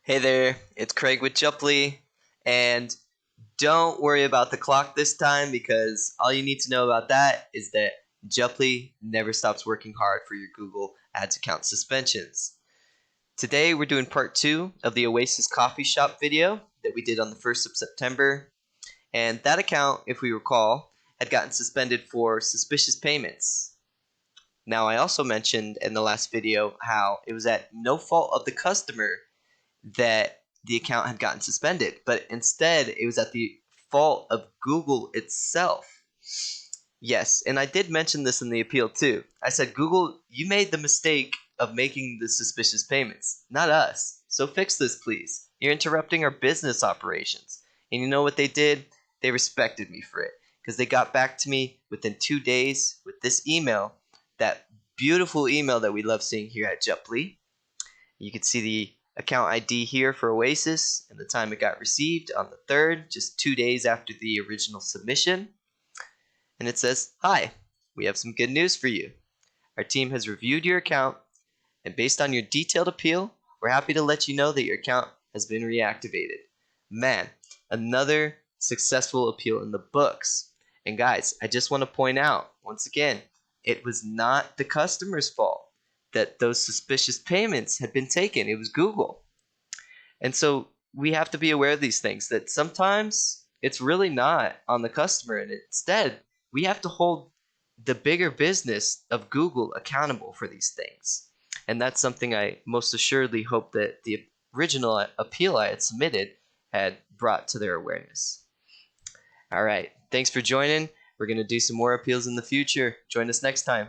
Hey there, it's Craig with Jupley, and don't worry about the clock this time because all you need to know about that is that Jupley never stops working hard for your Google Ads account suspensions. Today we're doing part 2 of the Oasis Coffee Shop video that we did on the 1st of September, and that account, if we recall, had gotten suspended for suspicious payments. Now I also mentioned in the last video how it was at no fault of the customer that the account had gotten suspended, but instead it was at the fault of Google itself. Yes, and I did mention this in the appeal too. I said, Google, you made the mistake of making the suspicious payments, not us. So fix this, please. You're interrupting our business operations. And you know what they did? They respected me for it because they got back to me within 2 days with this email, that beautiful email that we love seeing here at Jupley. You can see the account ID here for Oasis and the time it got received on the 3rd, just 2 days after the original submission. And it says, "Hi, we have some good news for you. Our team has reviewed your account, and based on your detailed appeal, we're happy to let you know that your account has been reactivated." Man, another successful appeal in the books. And guys, I just want to point out, once again, it was not the customer's fault that those suspicious payments had been taken. It was Google. And so we have to be aware of these things, that sometimes it's really not on the customer, and instead we have to hold the bigger business of Google accountable for these things. And that's something I most assuredly hope that the original appeal I had submitted had brought to their awareness. All right, thanks for joining. We're going to do some more appeals in the future. Join us next time.